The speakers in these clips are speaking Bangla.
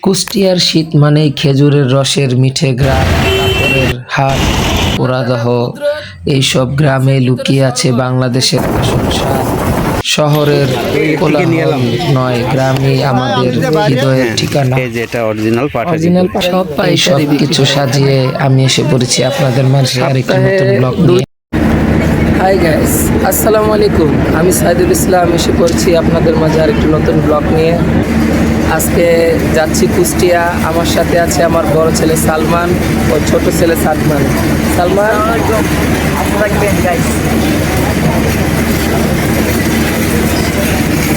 কুষ্টিয়ার শীত মানেই খেজুরের রসের মিঠে গ্রাম, কাপড়ের হাট, পোড়াদহ। এইসব গ্রামে লুকিয়ে আছে বাংলাদেশের আসল স্বাদ। শহরের কোলাহল নয়, গ্রামই আমাদের হৃদয়ের ঠিকানা। সব কিছু সাজিয়ে আমি এসে পড়েছি আপনাদের মাঝে আরেকটি নতুন ব্লগ নিয়ে। হাই গাইস, আসসালামু আলাইকুম। আমি সাইদুল ইসলাম এসে পড়ছি আপনাদের মাঝে আরেকটি নতুন ব্লগ নিয়ে। আজকে যাচ্ছি কুষ্টিয়া। আমার সাথে আছে আমার বড় ছেলে সালমান ও ছোট ছেলে সাদমান। সালমান,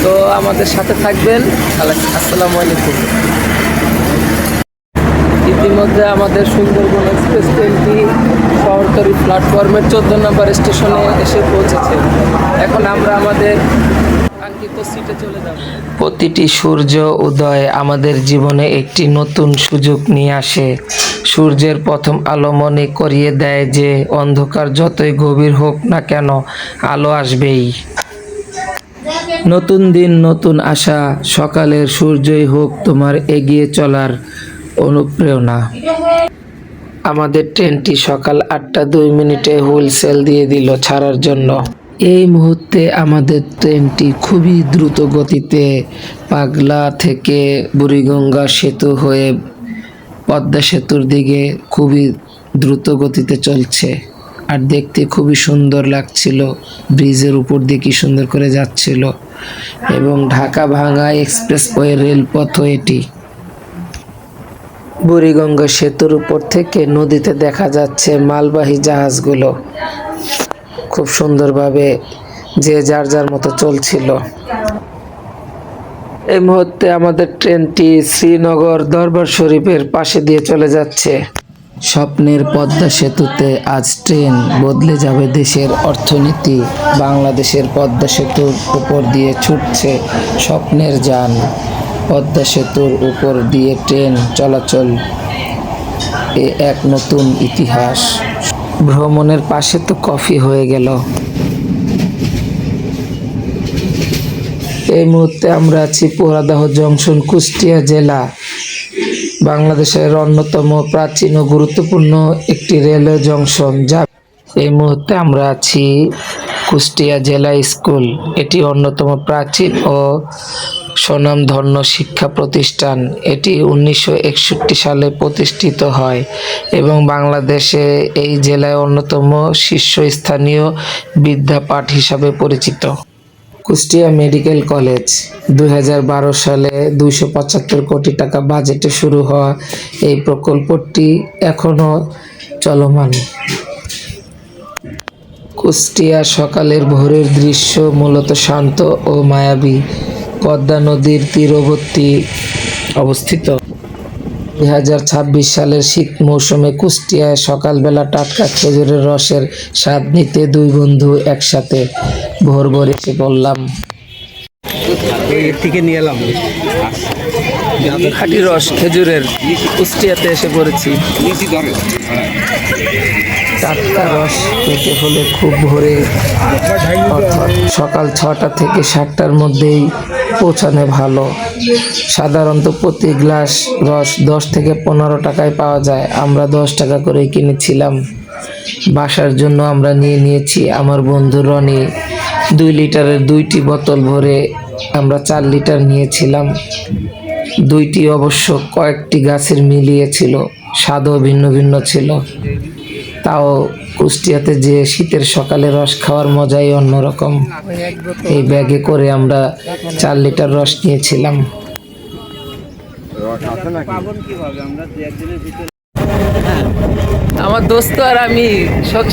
তো আমাদের সাথে থাকবেন। আসসালামু আলাইকুম। ইতিমধ্যে আমাদের সুন্দরবন এক্সপ্রেস ট্রেনটি সরকারি প্ল্যাটফর্মের 14 নম্বর স্টেশনে এসে পৌঁছেছে। এখন আমরা আমাদের কাঙ্ক্ষিত সিটে চলে যাব। প্রতিটি সূর্য উদয় আমাদের জীবনে একটি নতুন সুযোগ নিয়ে আসে। সূর্যের প্রথম আলো মনে করিয়ে দেয় যে অন্ধকার যতই গভীর হোক না কেন, আলো আসবেই। নতুন দিন, নতুন আশা। সকালের সূর্যই হোক তোমার এগিয়ে চলার অনুপ্রেরণা। আমাদের ট্রেনটি সকাল 8টা 2 মিনিটে হুইলসেল দিয়ে দিল ছাড়ার জন্য। এই মুহূর্তে আমাদের ট্রেনটি খুবই দ্রুত গতিতে পাগলা থেকে বুড়িগঙ্গা সেতু হয়ে পদ্মা সেতুর দিকে খুবই দ্রুত গতিতে চলছে। আর দেখতে খুবই সুন্দর লাগছিল। ব্রিজের উপর দিয়ে কি সুন্দর করে যাচ্ছিল। এবং ঢাকা ভাঙ্গা এক্সপ্রেসওয়ে রেলপথ এটি। বুড়িগঙ্গা সেতুর উপর থেকে নদীতে দেখা যাচ্ছে মালবাহী জাহাজগুলো খুব সুন্দরভাবে যে যার যার মতো চলছিল। এই মুহূর্তে আমাদের ট্রেনটি শ্রীনগর দরবার শরীফের পাশে দিয়ে চলে যাচ্ছে। স্বপ্নের পদ্মা সেতুতে আজ ট্রেন বদলে যাবে দেশের অর্থনীতি। বাংলাদেশের পদ্মা সেতুর উপর দিয়ে ছুটছে স্বপ্নের যান। পদ্মা সেতুর উপর দিয়ে ট্রেন চলাচল এ এক নতুন ইতিহাস। ভ্রমণের পাশে তো কফি হয়ে গেল। এই মুহূর্তে আমরা আছি পোড়াদহ জংশন, কুষ্টিয়া জেলা। বাংলাদেশের অন্যতম প্রাচীন ও গুরুত্বপূর্ণ একটি রেলওয়ে জংশন। যা এই মুহূর্তে আমরা আছি কুষ্টিয়া জেলা স্কুল। এটি অন্যতম প্রাচীন ও স্বনামধন্য শিক্ষা প্রতিষ্ঠান। এটি 1961 সালে প্রতিষ্ঠিত হয় এবং বাংলাদেশে এই জেলায় অন্যতম শীর্ষস্থানীয় বিদ্যাপাঠ হিসাবে পরিচিত। কুষ্টিয়া মেডিকেল কলেজ 2012 সালে 275 কোটি টাকা বাজেটে শুরু হওয়া এই প্রকল্পটি এখনো চলমান। কুষ্টিয়া সকালের ভোরের দৃশ্য মূলত শান্ত ও মায়াবী। পদ্মা নদীর তীরবর্তী অবস্থিত। 2026 সালের শীত মৌসুমে কুষ্টিয়ায় সকালবেলা টাটকা খেজুরের রসের স্বাদ নিতে দুই বন্ধু একসাথে ভোর ভোর এসে পড়লাম। থেকে নিয়ে এলাম খাঁটি রস খেজুরের কুষ্টিয়াতে এসে পড়েছি। টাটকা রস পেতে হলে খুব ভোরে, অর্থাৎ সকাল 6টা থেকে 7টার মধ্যেই পৌঁছানো ভালো। সাধারণত প্রতি গ্লাস রস 10 থেকে 15 টাকায় পাওয়া যায়। আমরা 10 টাকা করেই কিনেছিলাম। বাসার জন্য আমরা নিয়েছি আমার বন্ধু রনি 2 লিটারের 2টি বোতল ভরে আমরা 4 লিটার নিয়েছিলাম। 2টি অবশ্য কয়েকটি গাছের মিলিয়েছিল, স্বাদও ভিন্ন ভিন্ন ছিল। তাও কুষ্টিয়াতে যে শীতের সকালে রস খাওয়ার মজাই অন্যরকম। এই ব্যাগে করে আমরা 4 লিটার রস নিয়েছিলাম। আমার দোস্ত আর আমি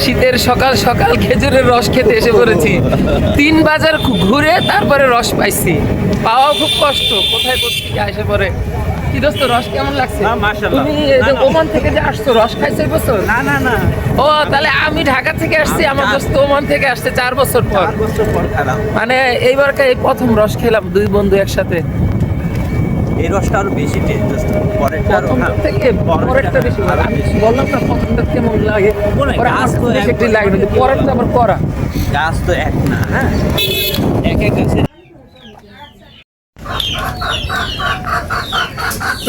শীতের সকাল সকাল খেজুরের রস খেতে এসে পড়েছি। 3 বাজার ঘুরে তারপরে রস পাইছি। পাওয়া খুব কষ্ট। কোথায় কোথা এসে পড়ে। কি দোস্ত, রস কেমন লাগছে? তুমি ওমান থেকে যে আসছো, রস খাইছো এই বছর? না। ও তাহলে আমি ঢাকা থেকে আসছি, আমার দোস্ত ওমান থেকে আসছে 4 বছর পর। মানে এইবার এই প্রথম রস খেলাম 2 বন্ধু একসাথে। এই রসটা আরো বেশি টেস্ট, পরেরটা থেকে পরেরটা বেশি ভালো। বললাম না প্রথমটা কেমন লাগে, গাছ তো একটি লাগে, পরেরটা আবার করা। গাছ তো এক না, হ্যাঁ, এক গাছে।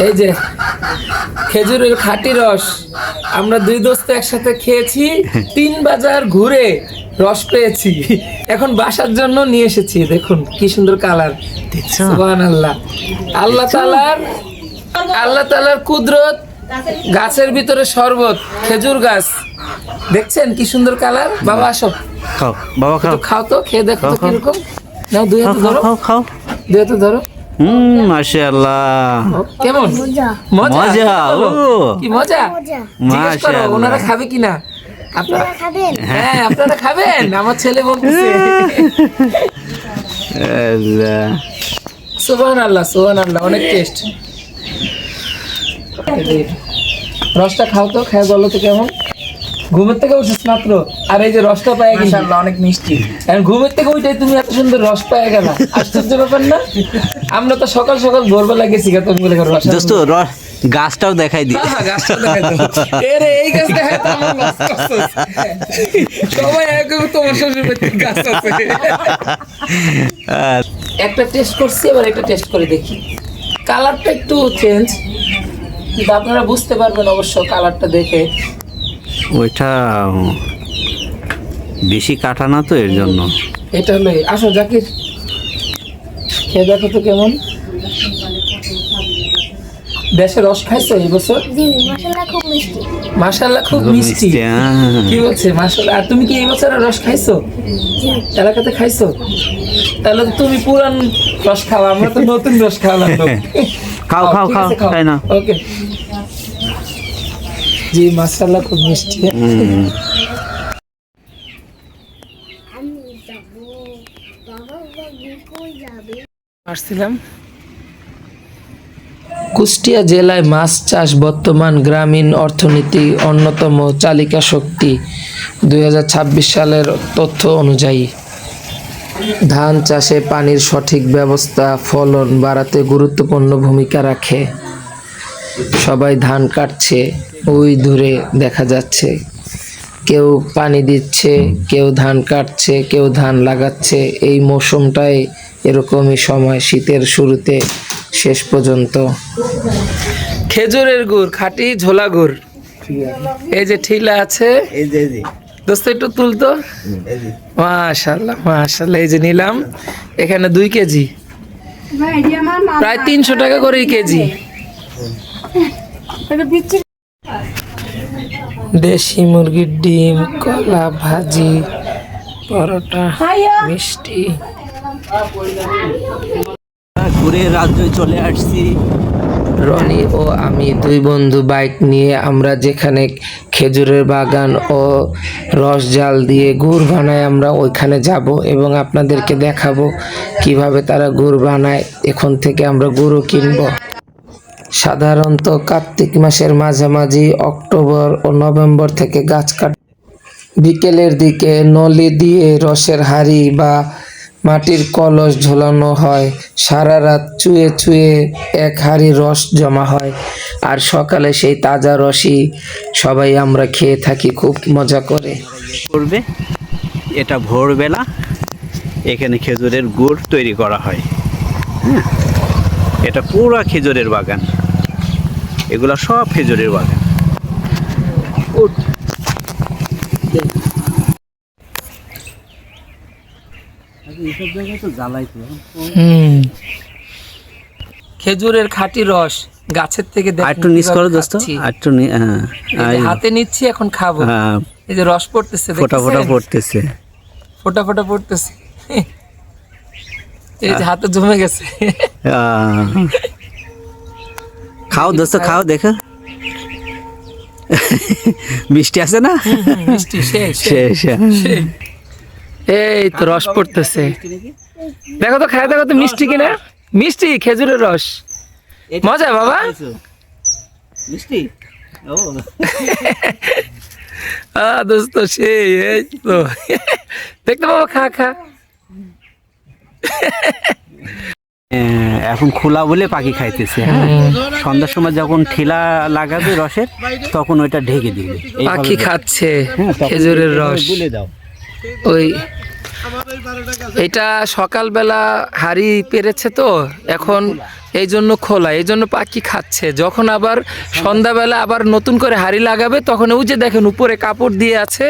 এই যে খেজুরের খাঁটি রস আমরা দুই দোস্ত একসাথে খেয়েছি, 3 বাজার ঘুরে রস পেয়েছি, এখন বাসার জন্য নিয়ে এসেছি। দেখুন কি সুন্দর কালার, দেখছো? সুবহানাল্লাহ। আল্লাহ তাআলার কুদরত, গাছের ভিতরে শরবত, খেজুর গাছ, দেখছেন কি সুন্দর কালার। বাবা আসো, খাও বাবা, খাও একটু খাও তো, খেয়ে দেখো তো খাও, খাও। কিরকম। নাও দুই হাতে ধরো, খাও খাও। দুই হাতে ধরো। মাশাআল্লাহ, কেমন মজা? মজা, বলো, ও। কি মজা? জিজ্ঞেস করো মাশাআল্লাহ। ওনারা খাবে কিনা। আপনারা হ্যাঁ, আপনারা খাবেন? আমার ছেলে বলতেছে। আল্লাহ। সুবহানাল্লাহ, সুবহানাল্লাহ, অনেক টেস্ট। রসটা খাও তো, খেয়ে বলো তো কেমন। ঘুমের থেকে উঠছিস মাত্র, আর এই যে রসটা পায় গেল, অনেক মিষ্টি। ঘুমের থেকে উঠে তুমি এত সুন্দর রস পায় গেল, আশ্চর্য ব্যাপার না? আমরা তো সকাল সকাল ভোরবেলা গেছি তুমি বলে রস। দোস্ত গাছটাও দেখাই দি। হ্যাঁ, গাছটা দেখাই দাও। এরে, এই গাছ দেখাই তো আমার লস করছিস। সবাই একদম তোমার শ্বশুর বাড়িতে গাছ আছে। একটা টেস্ট করছি, এবার একটা টেস্ট করে দেখি। কালারটা একটু চেঞ্জ, কিন্তু আপনারা বুঝতে পারবেন অবশ্য কালারটা দেখে। ওইটা বেশি কাটা না তো, এর জন্য। এটা হলো, আসো জাকির, খেয়ে দেখো তো কেমন। দেশে রস খাইছো এই বছর? মাশাআল্লাহ, খুব মিষ্টি। কি বলছে মাশাআল্লাহ? আর তুমি কি এই বছর রস খাইছো? এলাকাতে খাইছো? তাহলে তো তুমি পুরান রস খাওয়া, আমরা তো নতুন রস খাওয়ালাম। খাও খাও খাও, তাই না? ওকে জি, মাশাআল্লাহ, খুব মিষ্টি। আসছিলাম কুষ্টিয়া জেলায় মাছ চাষ বর্তমান গ্রামীণ অর্থনীতি অন্যতম চালিকা শক্তি। 2026 সালের তথ্য অনুযায়ী ধান চাষে পানির সঠিক ব্যবস্থা ফলন বাড়াতে গুরুত্বপূর্ণ ভূমিকা রাখে। সবাই ধান কাটছে, ওই দূরে দেখা যাচ্ছে কেউ পানি দিচ্ছে, কেউ ধান কাটছে, কেউ ধান লাগাচ্ছে। এই মৌসুমটাই এরকমই সময়, শীতের শুরুতে শেষ পর্যন্ত। খেজুরের গুড়, খাঁটি ঝোলা গুড়। এই যে ঠিলা আছে, এই যে দোস্ত একটু তুলতো। মাশাআল্লাহ, মাশাআল্লাহ, এই যে নিলাম, এখানে 2 কেজি, প্রায় 300 টাকা করে কেজি। দেশি মুরগির ডিম, কলা ভাজি, পরোটা, মিষ্টি। ঘুরে রাজ্যে চলে আসছি। রনি ও আমি 2 বন্ধু বাইক নিয়ে আমরা যেখানে খেজুরের বাগান ও রস জাল দিয়ে গুড় বানায় আমরা ওইখানে যাব এবং আপনাদেরকে দেখাবো কিভাবে তারা গুড় বানায়। এখন থেকে আমরা গুড়ও কিনবো। সাধারণত কার্তিক মাসের মাঝামাঝি অক্টোবর ও নভেম্বর থেকে গাছ কাট। বিকেলের দিকে নলি দিয়ে রসের হাঁড়ি বা মাটির কলস ঝোলানো হয়। সারা রাত চুয়ে চুয়ে এক হাঁড়ি রস জমা হয়, আর সকালে সেই তাজা রসই সবাই আমরা খেয়ে থাকি খুব মজা করে। করবে এটা ভোরবেলা, এখানে খেজুরের গুড় তৈরি করা হয়। হ্যাঁ, এটা পুরো খেজুরের বাগান, এগুলা সব খেজুরের বাগান। এইসব জায়গায় তো জ্বালাই তো। খেজুরের খাঁটি রস গাছের থেকে একটু নিচ করো দোস্ত, একটু হাতে নিচ্ছি, এখন খাবো। এই যে রস পড়তেছে, ফোটা ফোটা পড়তেছে, ফোটা ফোটা পড়তেছে। এই যে হাতে জমে গেছে। খাও দোস্ত, খাও, দেখো মিষ্টি আছে না? মিষ্টি শেষ। এই তো রস পড়তেছে, দেখো তো, খায় দেখো তো মিষ্টি কিনা। মিষ্টি খেজুরের রস, মজা বাবা, মিষ্টি। ও দোস্ত সেই, এই তো দেখতে বাবা, খা খা। এখন খোলা বলে পাখি খাইতেছে। হ্যাঁ, সন্ধ্যার সময় যখন ঠেলা লাগাবে রসের, তখন ওইটা ঢেকে দিবে, পাখি খাচ্ছে খেজুরের রস। ওই এটা সকালবেলা হাড়ি পেরেছে তো, এখন এই জন্য খোলা, এই জন্য পাখি খাচ্ছে। যখন আবার সন্ধ্যাবেলা আবার নতুন করে হাঁড়ি লাগাবে তখন ওই যে দেখেন উপরে কাপড় দিয়ে আছে,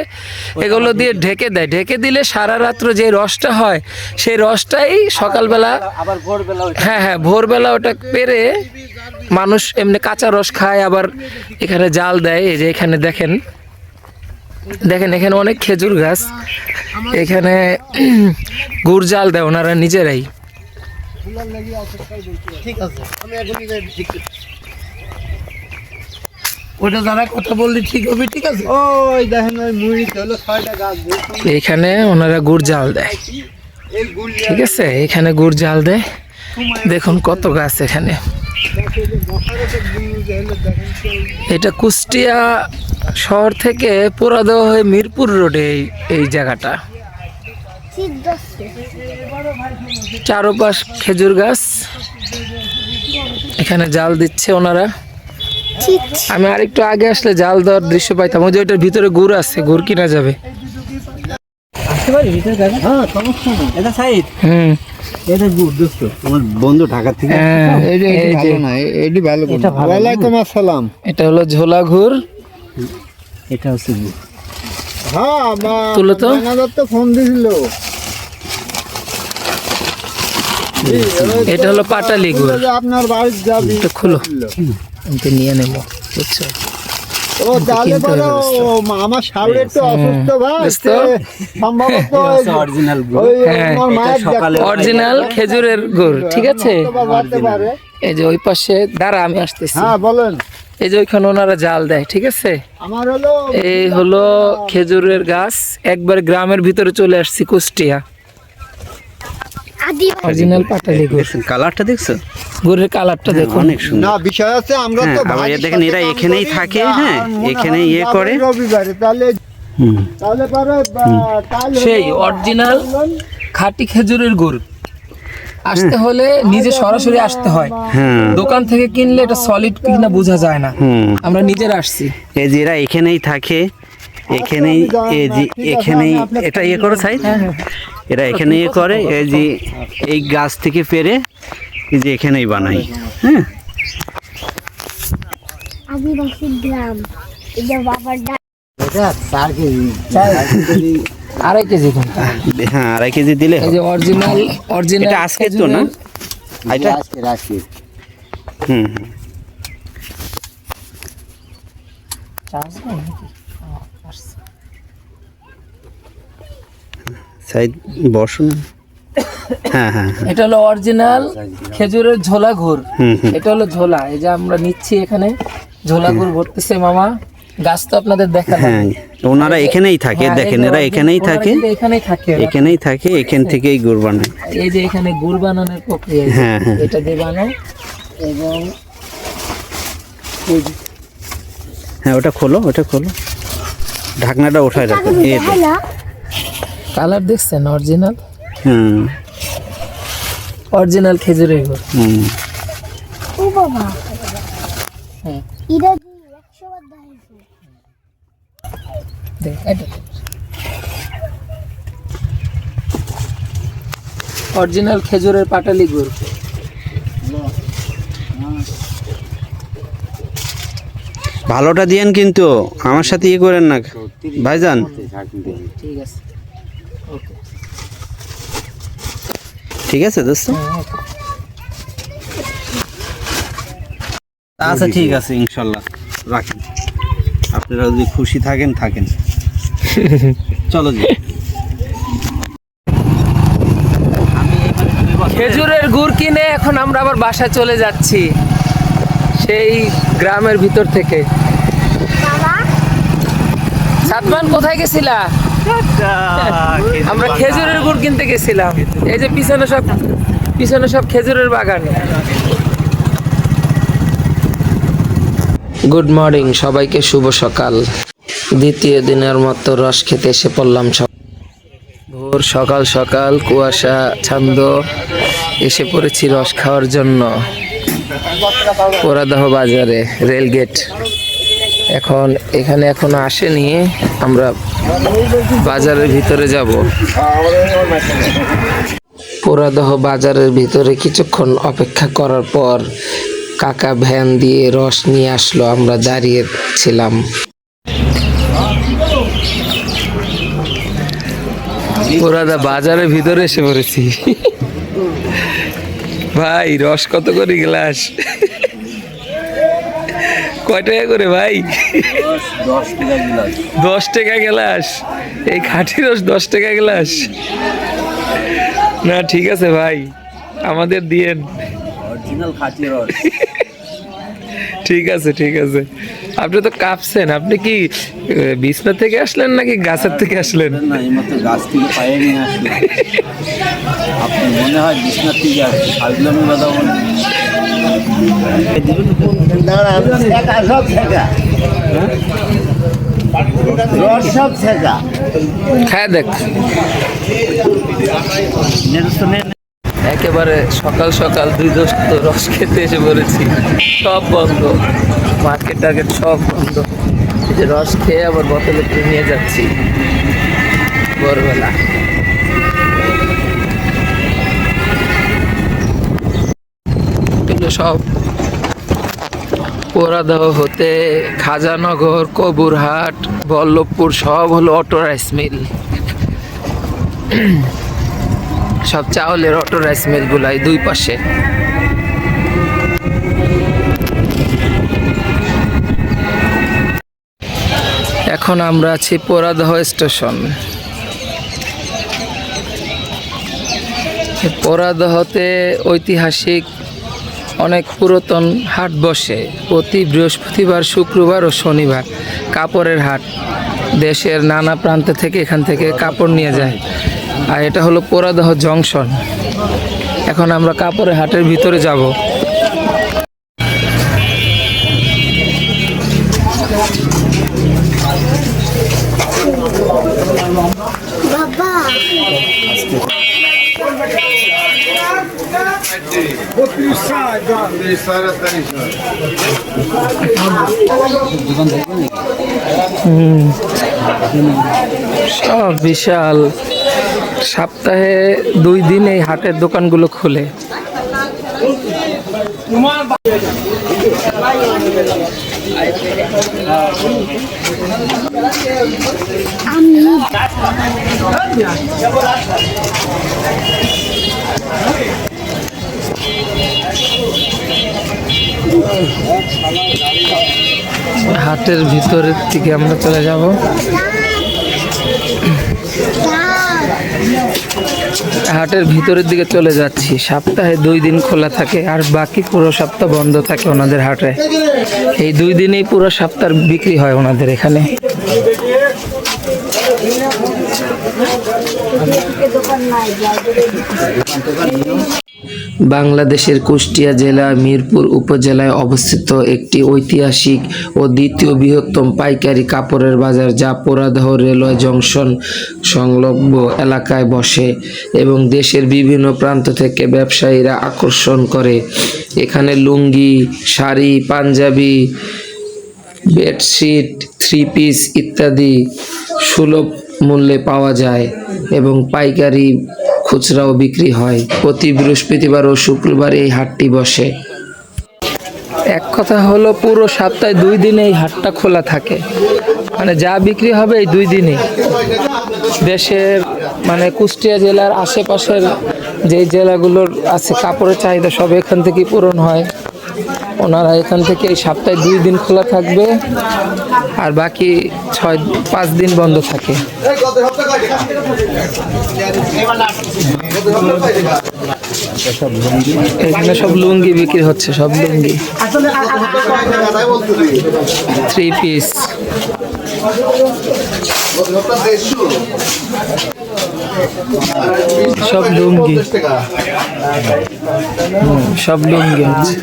এগুলো দিয়ে ঢেকে দেয়। ঢেকে দিলে সারা রাত্র যে রসটা হয় সেই রসটাই সকালবেলা, আবার ভোরবেলা হ্যাঁ ভোরবেলা ওটা পেরে মানুষ এমনি কাঁচা রস খায়, আবার এখানে জাল দেয়। এই যে এখানে দেখেন এখানে অনেক খেজুর গাছ, এখানে গুড় জাল দেয় ওনারা নিজেরাই। ঠিক আছে, আমি ওটা যারা কথা বললি ঠিক হবে, ঠিক আছে। ওই দেখেন ওই মুড়িতে হলো 6টা গাছ, এখানে ওনারা গুড় জাল দেয়, এই গুল ঠিক আছে। এখানে গুড় জাল দেয়, দেখুন কত গাছ এখানে। এটা কুষ্টিয়া শহর থেকে পোড়াদহ হয়ে মিরপুর রোডে এই জায়গাটা। চারপাশ খেজুর গাছ, এখানে জাল দিচ্ছে ওনারা। আমি আরেকটু আগে আসলে জাল দেওয়ার দৃশ্য পাইতাম। ওই যে ওইটার ভিতরে গুড় আছে, গুড় কিনা যাবে। হ্যাঁ সমস্যা না, এটা সাইড, এটা গুড দোস্ত। আমার বন্ধু ঢাকা থেকে হ্যাঁ, এটি ভালো না, এটি ভালো করে। ওয়ালাইকুম আসসালাম। এটা হলো ঝোলা গুড়। এটা হচ্ছে হ্যাঁ মা তুলো তো। ম্যানেজার তো ফোন দিছিল। এটা হলো পাটালি গুড়। আপনার বাড়ি যাবি, এটা খুলো, আমি নিয়ে নেবো, বুঝছো। ও তাহলে বলো আমার শাওড় একটু অসুস্থ ভাই, বুঝতো? সম্ভবত অরিজিনাল ওই হ্যাঁ, আমার মায়ের সকালে অরিজিনাল খেজুরের গুড়, ঠিক আছে। হতে পারে। এই যে ওই পাশে দাঁড়া, আমি আসতেছি। হ্যাঁ বলেন। এই যে ওইখানে ওনারা জাল দেয়, ঠিক আছে। আমার হলো এই হলো খেজুরের গাছ, একবার গ্রামের ভিতরে চলে আসছি কুষ্টিয়া। অরিজিনাল পাটালি গুড়। কালারটা দেখছো, গুড়ের কালারটা দেখুন। অনেক সুন্দর। না বিষয় আছে, আমরা হ্যাঁ, তো আবার ভাইয়ের দেখেন সাথে এরা কাম এখানেই করি। থাকে, না, হ্যাঁ, মনে হয় এখানে ইয়ে যাবে করে। রবিবারে, তাহলে হুম, তাহলে পরে তাহলে সেই অরিজিনাল খাঁটি খেজুরের গুড় আসতে হলে নিজে সরাসরি আসতে হয়। হ্যাঁ, দোকান থেকে কিনলে এটা সলিড কিনা বোঝা যায় না। হুম। আমরা নিজেরা আসছি। এই যে এরা এখানেই থাকে, এখানেই এই যে এখানেই এটা ইয়ে করে সাইড, এরা এখানে ইয়ে করে। এই যে এই গাছ থেকে পেরে এই যে এখানেই বানাই। হ্যাঁ, আদিবাসী গ্রাম, এটা বাবার ডাক। এটা 4 কেজি। 2.5 কেজি কিন্তু। হ্যাঁ, 2.5 কেজি দিলে এই যে অরিজিনাল এটা আজকের তো না, এটা রাখি। হুম, সাইড বসো না। হ্যাঁ হ্যাঁ হ্যাঁ, এটা হলো অরিজিনাল খেজুরের ঝোলা গুড়। হুম হুম, এটা হলো ঝোলা, এই যে আমরা নিচ্ছি এখানে ঝোলা গুড় ভরতেছে মামা। গাছ তো আপনাদের দেখালাম। হ্যাঁ, ওনারা এখানেই থাকে, হ্যাঁ, দেখেন এই যে এরা এখানেই ওনারা থাকে, কিন্তু এখানেই থাকে। এখানেই থাকে, এখান থেকেই গুড় বানায়। এই যে এখানে গুড় বানানোর প্রক্রিয়া, এই যে হ্যাঁ, হ্যাঁ। এটা দিয়ে বানাও। এবং হ্যাঁ, ওটা খোলো, ওটা খোলো, ঢাকনাটা ওঠায় রাখো। এই তো। হ্যালো, কালার দেখছেন, অরিজিনাল হুম অরিজিনাল খেজুরের গুড়। হুম, ও বাবা, হ্যাঁ, এটা দিয়ে 100 বার দেখাইছে। দেখ, এটা অরিজিনাল খেজুরের পাটালি গুড়। ভালোটা দিয়েন কিন্তু আমার সাথে ইয়ে করেন না ভাইজান। ঠিক আছে, ওকে। ঠিক আছে দোস্ত, আচ্ছা ঠিক আছে, ইনশাল্লাহ রাখেন। আপনারা যদি খুশি থাকেন থাকেন। চলো জি। খেজুরের গুড় কিনে এখন আমরা আবার বাসায় চলে যাচ্ছি, সেই গ্রামের ভিতর থেকে। বাবা, সাদমান কোথায় গেছিলা? আমরা খেজুরের গুড় কিনতে গেছিলাম। এই যে পিছনে সব খেজুরের বাগান। গুড মর্নিং সবাইকে, শুভ সকাল। দ্বিতীয় দিনের মতো রস খেতে এসে পড়লাম। ভোর সকাল সকাল কুয়াশা ছান্দ এসে পড়েছি রস খাওয়ার জন্য পোড়াদহ বাজারে, রেলগেট। এখন এখানে এখনো আসেনি, আমরা বাজারের ভিতরে যাব। পোড়াদহ বাজারের ভিতরে কিছুক্ষণ অপেক্ষা করার পর কাকা ভ্যান দিয়ে রস নিয়ে আসলো, আমরা দাঁড়িয়ে ছিলাম। পোড়াদা বাজারের ভিতরে এসে পড়েছি। ভাই রস কত করে গ্লাস? কয় টাকা করে ভাই? 10 টাকা গ্লাস। এই খাঁটি রস 10 টাকা গ্লাস? না ঠিক আছে ভাই, আমাদের দিয়েন। ঠিক আছে ঠিক আছে। আপনি তো কাঁপছেন, আপনি কি বিছনা থেকে আসলেন নাকি গাছের থেকে আসলেন? না, এইমাত্র গাছ থেকে পায়ে নিয়ে আসলাম। আপনি মনে হয় বিছনার থেকে আসছে, ফাজলামি কথা বলেন। হ্যাঁ দেখ, একেবারে সকাল সকাল দুই দোস্ত রস খেতে এসে পড়েছি। সব বন্ধ, মার্কেট টার্গেট সব বন্ধ। এই যে রস খেয়ে আবার বোতলে করে নিয়ে যাচ্ছি ভোরবেলা। এগুলো সব পোড়াদহ হতে খাজানগর, কবুরহাট, বল্লভপুর সব হলো অটো রাইস মিল। সব চাউলের অটো রাইস মিল গুলাই দুই পাশে। এখন আমরা আছি পোড়াদহ স্টেশন। পোড়াদহতে ঐতিহাসিক অনেক পুরাতন হাট বসে প্রতি বৃহস্পতিবার, শুক্রবার ও শনিবার। কাপড়ের হাট, দেশের নানা প্রান্ত থেকে এখান থেকে কাপড় নিয়ে যায়। আর এটা হলো পোড়াদহ জংশন। এখন আমরা কাপড়ের হাটের ভিতরে যাব। বাবা সব বিশাল, সপ্তাহে 2 দিন এই হাটের দোকানগুলো খুলে। হাটের ভিতরের দিকে আমরা চলে যাব। হাটের ভিতরের দিকে চলে যাচ্ছি। সপ্তাহে 2 দিন খোলা থাকে আর বাকি পুরো সপ্তাহ বন্ধ থাকে ওনাদের হাটে। এই 2 দিনেই পুরো সপ্তাহ বিক্রি হয় ওনাদের এখানে। বাংলাদেশের কুষ্টিয়া জেলা মিরপুর উপজেলায় অবস্থিত একটি ঐতিহাসিক ও দ্বিতীয় বৃহত্তম পাইকারি কাপড়ের বাজার, যা পোড়াদহ রেলওয়ে জংশন সংলগ্ন এলাকায় বসে এবং দেশের বিভিন্ন প্রান্ত থেকে ব্যবসায়ীরা আকর্ষণ করে। এখানে লুঙ্গি, শাড়ি, পাঞ্জাবি, বেডশিট, 3 পিস ইত্যাদি সুলভ মূল্যে পাওয়া যায় এবং পাইকারি খুচরাও বিক্রি হয়। প্রতি বৃহস্পতিবার ও শুক্রবার এই হাটটি বসে। এক কথা হলো পুরো সপ্তাহে 2 দিন এই হাটটা খোলা থাকে, মানে যা বিক্রি হবে এই 2 দিনে। দেশের মানে কুষ্টিয়া জেলার আশেপাশের যে জেলাগুলোর আছে কাপড়ের চাহিদা সব এখান থেকেই পূরণ হয়। ওনারা এখান থেকে এই সপ্তাহে 2 দিন খোলা থাকবে আর বাকি 5 দিন বন্ধ থাকে। এখানে সব লুঙ্গি বিক্রি হচ্ছে, সব লুঙ্গি, 3 পিস। সব লুঙ্গি, সব লুঙ্গি আছে।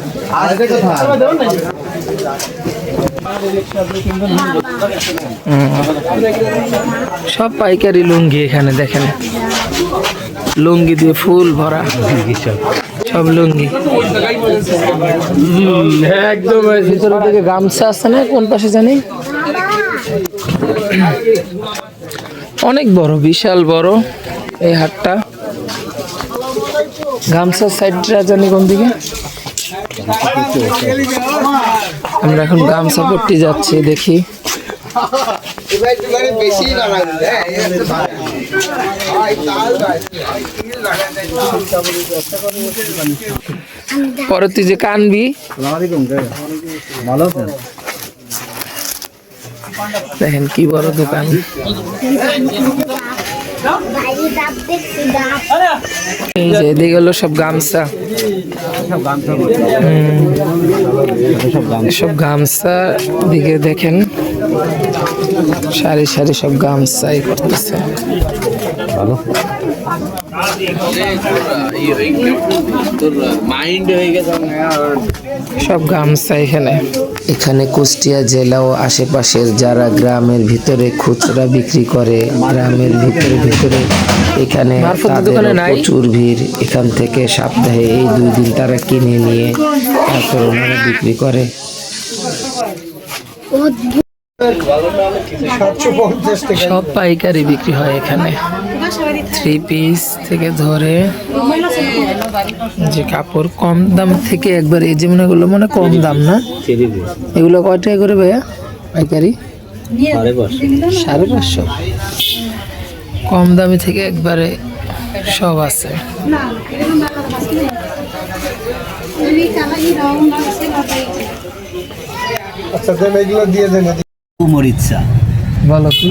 সব পাইকারি লুঙ্গি এখানে দেখেন, লুঙ্গি দিয়ে ফুল ভরা, সব লুঙ্গি। একদম ভিতরের দিকে গামছা আছে না, কোন পাশে জানি। অনেক বড়, বিশাল বড় এই হাটটা। গামছার সাইডটা জানি কোন দিকে। আমরা এখন গামছা পট্টি যাচ্ছি, দেখি। পরে তুই যে কানবি, দেখেন কি বড় দোকান। এই যে এদিকে হলো সব গামছা, সব গামছা দিকে দেখেন, সারি সারি সব গামছাই করতেছে। সব গামছা এখানে। এখানে কুষ্টিয়া জেলা ও আশেপাশের যারা গ্রামের ভিতরে খুচরা বিক্রি করে, গ্রামের ভিতরে এখানে তাদের প্রচুর ভিড়। এখান থেকে সপ্তাহে এই 2 দিন তারা কিনে নিয়ে তারপর ওনারা বিক্রি করে। সব পাইকারি বিক্রি হয় এখানে, 3 পিস থেকে ধরে যে কাপড় কম দাম থেকে একবার, এই যেমন এগুলো মানে কম দাম না, এগুলো কয় টাকা করে ভাইয়া পাইকারি? 550। কম দামি থেকে একবারে সব আছে। আচ্ছা দেন এগুলো দিয়ে দেন। মরিচ চা বলো কি?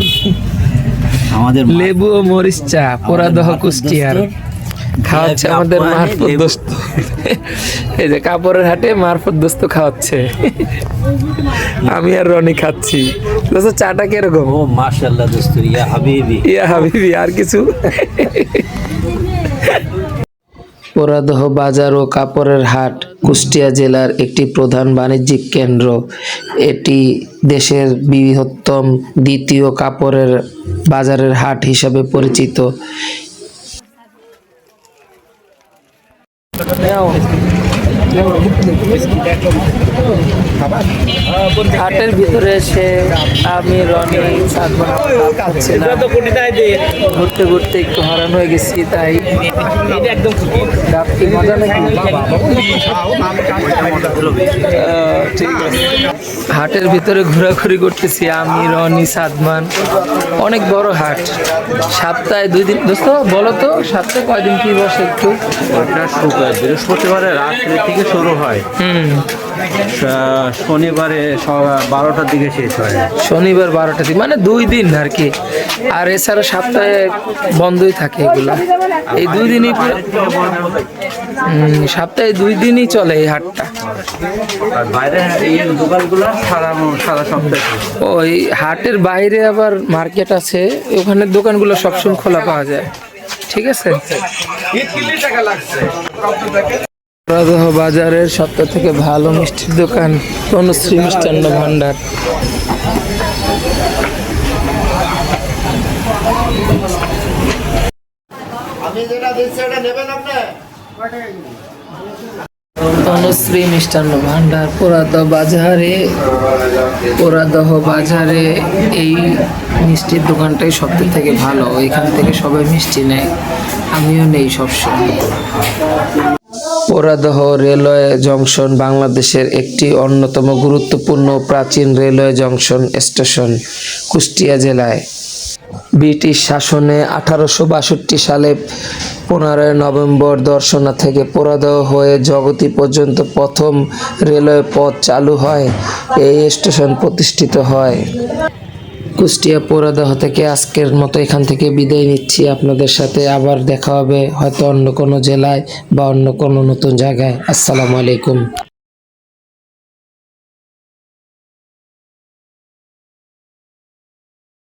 আমাদের লেবু ও মরিচ চা, পোড়াদহ কুষ্টিয়ার খাওয়াচ্ছে আমাদের মারফত দোস্ত। এই যে কাপড়ের হাটে মারফত দোস্ত খাওয়াচ্ছে, আমি আর রনি খাচ্ছি। দোস্ত চাটা কিরকম? ও মাশাআল্লাহ দোস্ত, ইয়া হাবিবি, ইয়া হাবিবি। আর কিছু? পোড়াদহ বাজার ও কাপড়ের হাট কুষ্টিয়া জেলার একটি প্রধান বাণিজ্যিক কেন্দ্র। এটি দেশের বৃহত্তম দ্বিতীয় কাপড়ের বাজারের হাট হিসাবে পরিচিত। হাটের ভিতরে এসে আমি, রনি, ঘুরতে ঘুরতে একটু হারান হয়ে গেছি, তাই মজা নাকি? ঠিক আছে। হাটের ভিতরে ঘোরাঘুরি করতেছি আমি, রনি, সাদমান। অনেক বড় হাট, সপ্তাহে 2 দিন। দোস্ত বলো তো সপ্তাহে কয়দিন কি বসে একটু? বৃহস্পতিবারে রাত্রি থেকে শুরু হয়, শনিবারে 12টার দিকে শেষ হয়। শনিবার 12টা দিন, মানে 2 দিন আর কি। আর এছাড়া সপ্তাহে বন্ধই থাকে এগুলা। এই 2 দিনই, সপ্তাহে 2 দিনই চলে এই হাটটা। আর বাইরে এই দোকানগুলো সারা সপ্তাহে। ওই হাটের বাইরে আবার মার্কেট আছে, ওখানে দোকানগুলো সবসময় খোলা পাওয়া যায়। ঠিক আছে। পোড়াদহ বাজারের সবথেকে থেকে ভালো মিষ্টির দোকান তনুশ্রী মিষ্টান্ন ভান্ডার। তনুশ্রী মিষ্টান্ন ভান্ডার পোড়াদহ বাজারে এই মিষ্টির দোকানটাই সবথেকে থেকে ভালো। এখান থেকে সবাই মিষ্টি নেয়, আমিও নেই সবসময়। পোড়াদহ রেলওয়ে জংশন বাংলাদেশের একটি অন্যতম গুরুত্বপূর্ণ প্রাচীন রেলওয়ে জংশন স্টেশন কুষ্টিয়া জেলায়। ব্রিটিশ শাসনে 1862 সালে 15 নভেম্বর দর্শনা থেকে পোড়াদহ হয়ে জগতী পর্যন্ত প্রথম রেলওয়ে পথ চালু হয়। এই স্টেশন প্রতিষ্ঠিত হয়। কুষ্টিয়া পোড়াদহ থেকে আজকের মতো এখান থেকে বিদায় নিচ্ছি। আপনাদের সাথে আবার দেখা হবে হয়তো অন্য কোনো জেলায় বা অন্য কোনো নতুন জায়গায়। আসসালামু আলাইকুম।